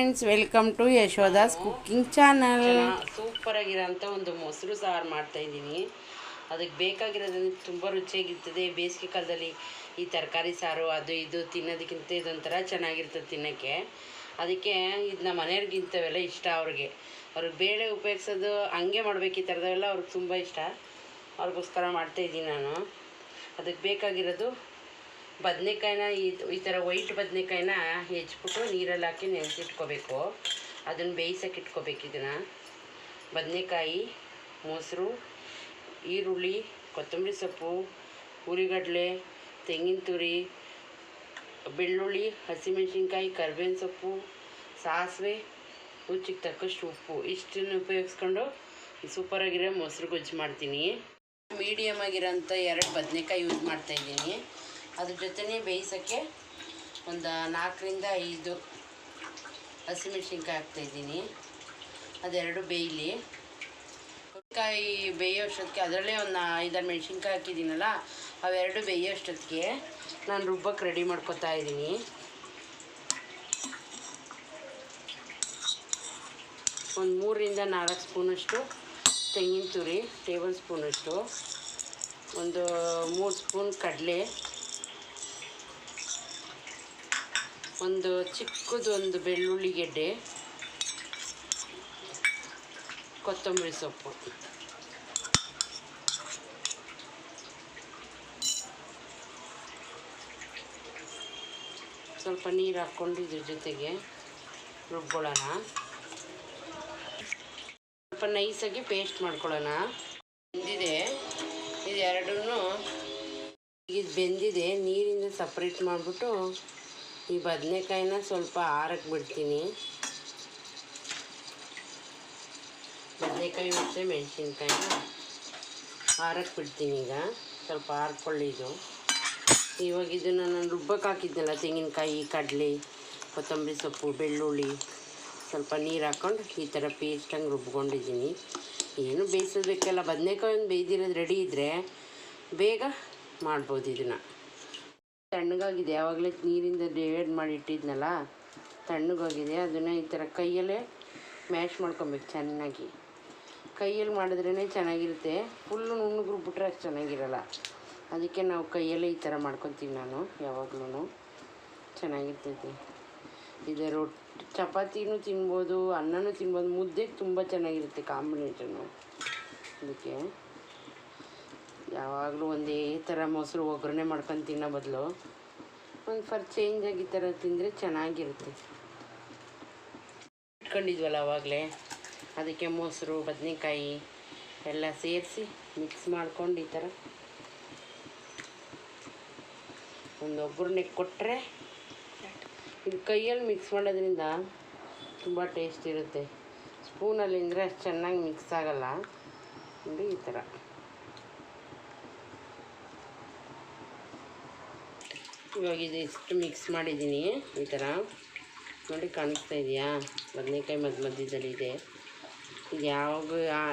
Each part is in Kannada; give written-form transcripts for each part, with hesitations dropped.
Friends, welcome to Yashodha's cooking channel. ಸೂಪರಾಗಿರೋಂಥ ಒಂದು ಮೊಸರು ಸಾರು ಮಾಡ್ತಾಯಿದ್ದೀನಿ. ಅದಕ್ಕೆ ಬೇಕಾಗಿರೋದು ತುಂಬ ರುಚಿಯಾಗಿರ್ತದೆ. ಬೇಸಿಗೆ ಕಾಲದಲ್ಲಿ ಈ ತರಕಾರಿ ಸಾರು ಅದು ಇದು ತಿನ್ನೋದಕ್ಕಿಂತ ಇದೊಂಥರ ಚೆನ್ನಾಗಿರ್ತದೆ ತಿನ್ನೋಕ್ಕೆ. ಅದಕ್ಕೆ ಇದನ್ನ ಮನೆಯವ್ರಿಗಿಂತವೆಲ್ಲ ಇಷ್ಟ. ಅವ್ರಿಗೆ ಬೇಳೆ ಉಪಯೋಗಿಸೋದು ಹಂಗೆ ಮಾಡಬೇಕು. ಈ ಥರದವೆಲ್ಲ ಅವ್ರಿಗೆ ತುಂಬ ಇಷ್ಟ. ಅವ್ರಿಗೋಸ್ಕರ ಮಾಡ್ತಾಯಿದ್ದೀನಿ ನಾನು. ಅದಕ್ಕೆ ಬೇಕಾಗಿರೋದು ಬದನೆಕಾಯಿನ ಈ ಥರ ವೈಟ್ ಬದನೆಕಾಯಿನ ಹೆಚ್ಚಿಬಿಟ್ಟು ನೀರಲ್ಲಿ ಹಾಕಿ ನೆನೆಸಿಟ್ಕೋಬೇಕು. ಅದನ್ನು ಬೇಯಿಸೋಕೆ ಇಟ್ಕೋಬೇಕು. ಇದನ್ನು ಬದನೆಕಾಯಿ, ಮೊಸರು, ಈರುಳ್ಳಿ, ಕೊತ್ತಂಬರಿ ಸೊಪ್ಪು, ಉರಿಗಡಲೆ, ತೆಂಗಿನ ತುರಿ, ಬೆಳ್ಳುಳ್ಳಿ, ಹಸಿಮೆಣಸಿನ್ಕಾಯಿ, ಕರಿಬೇವಿನ ಸೊಪ್ಪು, ಸಾಸಿವೆ, ರುಚಿಗೆ ತಕ್ಕಷ್ಟು ಉಪ್ಪು, ಇಷ್ಟನ್ನು ಉಪಯೋಗಿಸ್ಕೊಂಡು ಸೂಪರಾಗಿರೋ ಮೊಸರು ಗೊಜ್ಜು ಮಾಡ್ತೀನಿ. ಮೀಡಿಯಮ್ ಆಗಿರೋಂಥ 2 ಬದನೆಕಾಯಿ ಯೂಸ್ ಮಾಡ್ತಾಯಿದ್ದೀನಿ. ಅದ್ರ ಜೊತೆನೇ ಬೇಯಿಸೋಕ್ಕೆ ಒಂದು 4 ರಿಂದ 5 ಹಸಿಮೆಣ್ಸಿನ್ಕಾಯಿ ಹಾಕ್ತಾಯಿದ್ದೀನಿ. ಅದೆರಡು ಬೇಯಲಿ. ಕಾಯಿ ಬೇಯೋಷ್ಟೊತ್ತಿಗೆ ಅದರಲ್ಲೇ ಒಂದು 5-6 ಮೆಣಸಿನ್ಕಾಯಿ ಹಾಕಿದ್ದೀನಲ್ಲ, ಅವೆರಡು ಬೇಯೋಷ್ಟೊತ್ತಿಗೆ ನಾನು ರುಬ್ಬಕ್ಕೆ ರೆಡಿ ಮಾಡ್ಕೊತಾ ಇದ್ದೀನಿ. ಒಂದು 3 ರಿಂದ 4 ಸ್ಪೂನಷ್ಟು ತೆಂಗಿನ ತುರಿ, ಟೇಬಲ್ ಸ್ಪೂನಷ್ಟು, ಒಂದು 3 ಸ್ಪೂನ್ ಕಡಲೆ, ಒಂದು ಚಿಕ್ಕದೊಂದು ಬೆಳ್ಳುಳ್ಳಿ ಗೆಡ್ಡೆ, ಕೊತ್ತಂಬರಿ ಸೊಪ್ಪು, ಸ್ವಲ್ಪ ನೀರು ಹಾಕ್ಕೊಂಡು ಇದ್ರ ಜೊತೆಗೆ ರುಬ್ಕೊಳ್ಳೋಣ. ಸ್ವಲ್ಪ ನೈಸಾಗಿ ಪೇಸ್ಟ್ ಮಾಡ್ಕೊಳ್ಳೋಣ. ಬೆಂದಿದೆ ಇದೆರಡೂ. ಇದು ಬೆಂದಿದೆ. ನೀರಿಂದ ಸಪ್ರೇಟ್ ಮಾಡಿಬಿಟ್ಟು ಈ ಬದನೆಕಾಯಿನ ಸ್ವಲ್ಪ ಆರಕ್ಕೆ ಬಿಡ್ತೀನಿ. ಬದನೆಕಾಯಿ ಮತ್ತು ಮೆಣಸಿನ್ಕಾಯಿನ ಆರಕ್ಕೆ ಬಿಡ್ತೀನಿ. ಈಗ ಸ್ವಲ್ಪ ಆರ್ಕೊಳ್ಳಿ ಇದು. ಇವಾಗ ಇದನ್ನು ನಾನು ರುಬ್ಬಕ್ಕೆ ಹಾಕಿದ್ನಲ್ಲ, ತೆಂಗಿನಕಾಯಿ, ಕಡಲೆ, ಕೊತ್ತಂಬರಿ ಸೊಪ್ಪು, ಬೆಳ್ಳುಳ್ಳಿ, ಸ್ವಲ್ಪ ನೀರು ಹಾಕ್ಕೊಂಡು ಈ ಥರ ಪೇಸ್ಟಂಗೆ ರುಬ್ಕೊಂಡಿದ್ದೀನಿ. ಏನು ಬೇಯಿಸೋದು ಬೇಕಲ್ಲ. ಬದನೆಕಾಯಿ ಒಂದು ಬೇಯ್ದಿರೋದು ರೆಡಿ ಇದ್ದರೆ ಬೇಗ ಮಾಡ್ಬೋದು. ಇದನ್ನು ತಣ್ಣಗಾಗಿದೆ. ಯಾವಾಗಲೇ ನೀರಿಂದ ಡಿವೈಡ್ ಮಾಡಿ ಇಟ್ಟಿದ್ನಲ್ಲ, ತಣ್ಣಗಾಗಿದೆ. ಅದನ್ನು ಈ ಥರ ಕೈಯಲ್ಲೇ ಮ್ಯಾಶ್ ಮಾಡ್ಕೊಬೇಕು ಚೆನ್ನಾಗಿ. ಕೈಯಲ್ಲಿ ಮಾಡಿದ್ರೇ ಚೆನ್ನಾಗಿರುತ್ತೆ. ಫುಲ್ಲು ನುಣ್ಣಗೆ ರುಬ್ಬಿಟ್ರೆ ಅಷ್ಟು ಚೆನ್ನಾಗಿರಲ್ಲ. ಅದಕ್ಕೆ ನಾವು ಕೈಯಲ್ಲೇ ಈ ಥರ ಮಾಡ್ಕೊತೀವಿ. ನಾನು ಯಾವಾಗಲೂ ಚೆನ್ನಾಗಿರ್ತೈತಿ. ಇದು ಚಪಾತಿನೂ ತಿನ್ಬೋದು, ಅನ್ನನೂ ತಿನ್ಬೋದು, ಮುದ್ದೆಗೆ ತುಂಬ ಚೆನ್ನಾಗಿರುತ್ತೆ ಕಾಂಬಿನೇಷನ್ನು. ಅದಕ್ಕೆ ಯಾವಾಗಲೂ ಒಂದೇ ಥರ ಮೊಸರು ಒಗ್ಗರಣೆ ಮಾಡ್ಕೊಂಡು ತಿನ್ನೋ ಬದಲು ಒಂದು ಚೇಂಜಾಗಿ ಈ ಥರ ತಿಂದರೆ ಚೆನ್ನಾಗಿರುತ್ತೆ. ಇಟ್ಕೊಂಡಿದ್ವಲ್ಲ ಆವಾಗಲೇ, ಅದಕ್ಕೆ ಮೊಸರು, ಬದನೆಕಾಯಿ ಎಲ್ಲ ಸೇರಿಸಿ ಮಿಕ್ಸ್ ಮಾಡ್ಕೊಂಡು ಈ ಥರ ಒಂದು ಒಗ್ಗರಣೆ ಕೊಟ್ಟರೆ, ಇದು ಕೈಯಲ್ಲಿ ಮಿಕ್ಸ್ ಮಾಡೋದ್ರಿಂದ ತುಂಬ ಟೇಸ್ಟ್ ಇರುತ್ತೆ. ಸ್ಪೂನಲ್ಲಿ ಅಂದರೆ ಅಷ್ಟು ಚೆನ್ನಾಗಿ ಮಿಕ್ಸ್ ಆಗೋಲ್ಲ. ನೋಡಿ ಈ ಥರ ಇವಾಗ ಇದು ಇಷ್ಟು ಮಿಕ್ಸ್ ಮಾಡಿದ್ದೀನಿ. ಈ ಥರ ನೋಡಿ ಕಾಣಿಸ್ತಾ ಇದೆಯಾ? ಬದನೆಕಾಯಿ ಮಧ್ಯದಲ್ಲಿದೆ. ಇದು ಯಾವಾಗ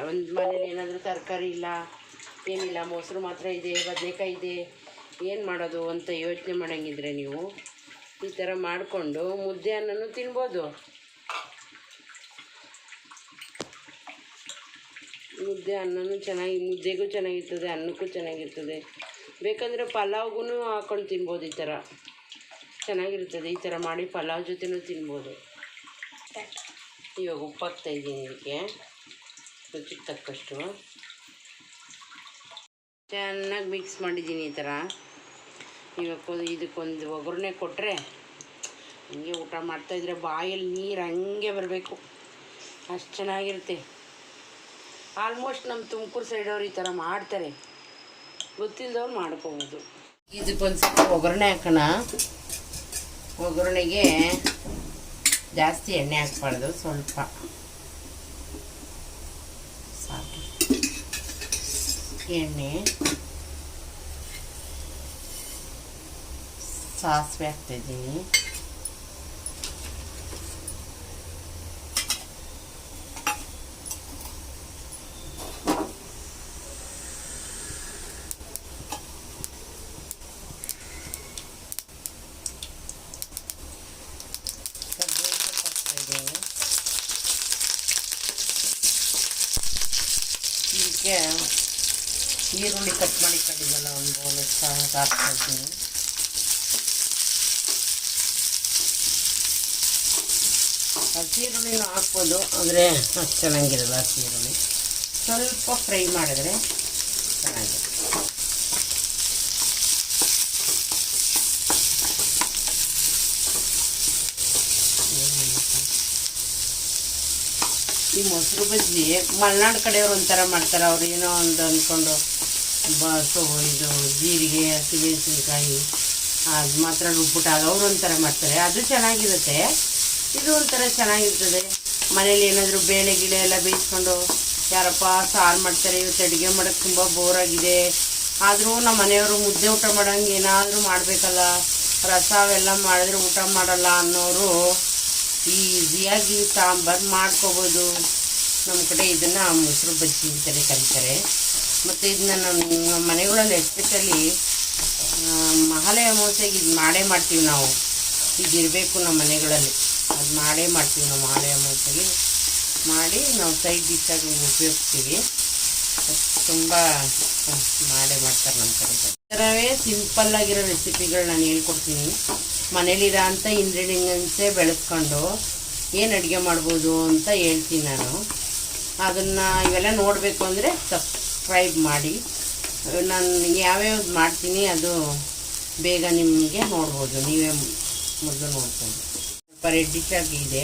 ಒಂದು ಮನೇಲಿ ಏನಾದರೂ ತರಕಾರಿ ಇಲ್ಲ, ಏನಿಲ್ಲ, ಮೊಸರು ಮಾತ್ರ ಇದೆ, ಬದನೆಕಾಯಿ ಇದೆ, ಏನು ಮಾಡೋದು ಅಂತ ಯೋಚನೆ ಮಾಡೋಂಗಿದ್ರೆ ನೀವು ಈ ಥರ ಮಾಡಿಕೊಂಡು ಮುದ್ದೆ ಅನ್ನನೂ ತಿನ್ಬೋದು. ಮುದ್ದೆ ಅನ್ನನೂ ಚೆನ್ನಾಗಿ, ಮುದ್ದೆಗೂ ಚೆನ್ನಾಗಿರ್ತದೆ, ಅನ್ನಕ್ಕೂ ಚೆನ್ನಾಗಿರ್ತದೆ. ಬೇಕಂದರೆ ಪಲಾವ್ಗೂ ಹಾಕ್ಕೊಂಡು ತಿನ್ಬೋದು. ಈ ಥರ ಚೆನ್ನಾಗಿರ್ತದೆ. ಈ ಥರ ಮಾಡಿ ಪಲಾವ್ ಜೊತೆನೂ ತಿನ್ಬೋದು. ಇವಾಗ ಉಪ್ಪು ಹಾಕ್ತಾಯಿದ್ದೀನಿ. ಇದಕ್ಕೆ ರುಚಿಗೆ ತಕ್ಕಷ್ಟು ಚೆನ್ನಾಗಿ ಮಿಕ್ಸ್ ಮಾಡಿದ್ದೀನಿ. ಈ ಥರ ಇವಾಗ ಇದಕ್ಕೊಂದು ಒಗ್ಗರಣೆ ಕೊಟ್ಟರೆ ಹಂಗೆ ಊಟ ಮಾಡ್ತಾಯಿದ್ರೆ ಬಾಯಲ್ಲಿ ನೀರು ಹಂಗೆ ಬರಬೇಕು. ಅಷ್ಟು ಚೆನ್ನಾಗಿರುತ್ತೆ. ಆಲ್ಮೋಸ್ಟ್ ನಮ್ಮ ತುಮಕೂರು ಸೈಡವ್ರು ಈ ಥರ ಮಾಡ್ತಾರೆ. ಗೊತ್ತಿಲ್ಲದವ್ರು ಮಾಡ್ಕೋಬೋದು. ಇದಕ್ಕೊಂದು ಸ್ವಲ್ಪ ಒಗ್ಗರಣೆ ಹಾಕೋಣ. ಒಗ್ಗರಣೆಗೆ ಜಾಸ್ತಿ ಎಣ್ಣೆ ಹಾಕ್ಬಾರ್ದು, ಸ್ವಲ್ಪ ಸಾಕು ಎಣ್ಣೆ. ಸಾಸಿವೆ ಹಾಕ್ತಾಯಿದ್ದೀನಿ. ಮಾಡ್ತಾಯಿದ್ದೀನಿ. ಇದಕ್ಕೆ ಈರುಳ್ಳಿ ಕಟ್ ಮಾಡಿ ಕಟ್ಟಿದ್ದಲ್ಲ ಒಂದು ಬೌಲಷ್ಟು ಹಾಕ್ತಾಯಿದ್ದೀನಿ. ಹಸಿ ಈರುಳ್ಳಿನೂ ಹಾಕ್ಬೋದು, ಆದರೆ ಅಷ್ಟು ಚೆನ್ನಾಗಿರಲ್ಲ. ಹಸಿ ಈರುಳ್ಳಿ ಸ್ವಲ್ಪ ಫ್ರೈ ಮಾಡಿದ್ರೆ ಚೆನ್ನಾಗಿದೆ. ಈ ಮೊಸರು ಬಜ್ಜಿ ಮಲೆನಾಡು ಕಡೆಯವ್ರು ಒಂಥರ ಮಾಡ್ತಾರೆ. ಅವ್ರು ಏನೋ ಒಂದು ಅಂದ್ಕೊಂಡು ಇದು ಜೀರಿಗೆ ಹಸಿಮೆಣಸಿನ್ಕಾಯಿ ಅದು ಮಾತ್ರ ರುಬ್ಬಿಟ್ಟು ಅವರು ಒಂಥರ ಮಾಡ್ತಾರೆ, ಅದು ಚೆನ್ನಾಗಿರುತ್ತೆ. ಇದು ಒಂಥರ ಚೆನ್ನಾಗಿರ್ತದೆ. ಮನೇಲಿ ಏನಾದರೂ ಬೇಳೆ ಗಿಳೆ ಎಲ್ಲ ಬೇಯಿಸ್ಕೊಂಡು ಯಾರಪ್ಪ ಸಾರು ಮಾಡ್ತಾರೆ, ಇವತ್ತು ಅಡುಗೆ ಮಾಡೋಕ್ಕೆ ತುಂಬ ಬೋರಾಗಿದೆ, ಆದರೂ ನಮ್ಮ ಮನೆಯವರು ಮುದ್ದೆ ಊಟ ಮಾಡೋಂಗೆ ಏನಾದರೂ ಮಾಡಬೇಕಲ್ಲ, ರಸ ಅವೆಲ್ಲ ಮಾಡಿದ್ರೆ ಊಟ ಮಾಡಲ್ಲ ಅನ್ನೋರು ಈಸಿಯಾಗಿ ಸಾಂಬಾರು ಮಾಡ್ಕೋಬೋದು. ನಮ್ಮ ಕಡೆ ಇದನ್ನು ಮೊಸರು ಬಜ್ಜಿ ಅಂತಲೇ ಕರೀತಾರೆ. ಮತ್ತು ಇದನ್ನ ನಮ್ಮ ಮನೆಗಳಲ್ಲಿ ಎಸ್ಪೆಷಲಿ ಮಹಾಲಯ ಅಮಾವಾಸ್ಯೆಗೆ ಇದು ಮಾಡೇ ಮಾಡ್ತೀವಿ ನಾವು. ಇದಿರಬೇಕು ನಮ್ಮ ಮನೆಗಳಲ್ಲಿ, ಅದು ಮಾಡೇ ಮಾಡ್ತೀವಿ ನಾವು. ಮಹಾಲಯ ಅಮಾವಾಸ್ಯೆಗೆ ಮಾಡಿ ನಾವು ಸೈಡ್ ಡಿಶ್ಶಾಗಿ ಉಪಯೋಗಿಸ್ತೀವಿ. ತುಂಬ ಮಾಡೇ ಮಾಡ್ತಾರೆ ನಮ್ಮ ಕಡೆ. ಈ ಥರವೇ ಸಿಂಪಲ್ಲಾಗಿರೋ ರೆಸಿಪಿಗಳು ನಾನು ಹೇಳ್ಕೊಡ್ತೀನಿ. ಮನೇಲಿರೋ ಅಂಥ ಇಂಗ್ರೀಡಿಯೆಂಟ್ಸೇ ಬೆಳೆಸ್ಕೊಂಡು ಏನು ಅಡುಗೆ ಮಾಡ್ಬೋದು ಅಂತ ಹೇಳ್ತೀನಿ ನಾನು. ಅದನ್ನು ಇವೆಲ್ಲ ನೋಡಬೇಕು ಅಂದರೆ ಸಬ್ಸ್ಕ್ರೈಬ್ ಮಾಡಿ. ನಾನು ಯಾವ್ಯಾವ್ದು ಮಾಡ್ತೀನಿ ಅದು ಬೇಗ ನಿಮಗೆ ನೋಡ್ಬೋದು, ನೀವೇ ಮೊದಲು ನೋಡ್ಕೊಂಡು. ಸ್ವಲ್ಪ ರೆಡ್ಡಿಶ್ ಆಗಿದೆ,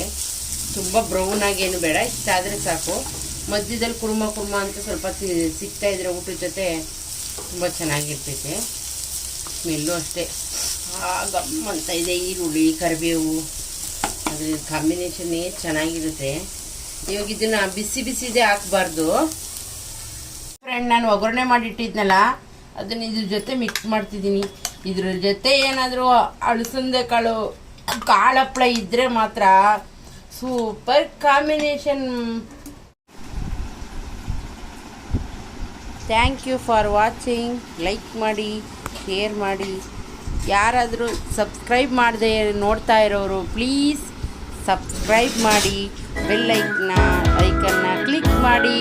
ತುಂಬ ಬ್ರೌನ್ ಆಗೇನು ಬೇಡ, ಇಷ್ಟಾದರೆ ಸಾಕು. ಮಧ್ಯದಲ್ಲಿ ಕುರ್ಮ ಅಂತ ಸ್ವಲ್ಪ ಸಿಗ್ತಾಯಿದ್ರೆ ಊಟದ ಜೊತೆ ತುಂಬ ಚೆನ್ನಾಗಿರ್ತೈತೆ. ಸ್ಮೆಲ್ಲು ಅಷ್ಟೇ ಗಮ್ ಅಂತ ಇದೆ. ಈರುಳ್ಳಿ ಕರಿಬೇವು ಅದ್ರ ಕಾಂಬಿನೇಷನ್ನೇ ಚೆನ್ನಾಗಿರುತ್ತೆ. ಇವಾಗ ಇದನ್ನು ಬಿಸಿದೇ ಹಾಕಬಾರ್ದು ಫ್ರೆಂಡ್. ನಾನು ಒಗ್ಗರಣೆ ಮಾಡಿಟ್ಟಿದ್ನಲ್ಲ ಅದನ್ನು ಇದ್ರ ಜೊತೆ ಮಿಕ್ಸ್ ಮಾಡ್ತಿದ್ದೀನಿ. ಇದ್ರ ಜೊತೆ ಏನಾದರೂ ಅಳಸಂದೆ ಕಾಳು ಹಪ್ಪಳ ಇದ್ದರೆ ಮಾತ್ರ super combination. Thank you for watching. Like ಮಾಡಿ, ಶೇರ್ ಮಾಡಿ. ಯಾರಾದರೂ ಸಬ್ಸ್ಕ್ರೈಬ್ ಮಾಡದೆ ನೋಡ್ತಾ ಇರೋರು ಪ್ಲೀಸ್ ಸಬ್ಸ್ಕ್ರೈಬ್ ಮಾಡಿ, ಬೆಲ್ ಐಕನ್ನ ಕ್ಲಿಕ್ ಮಾಡಿ.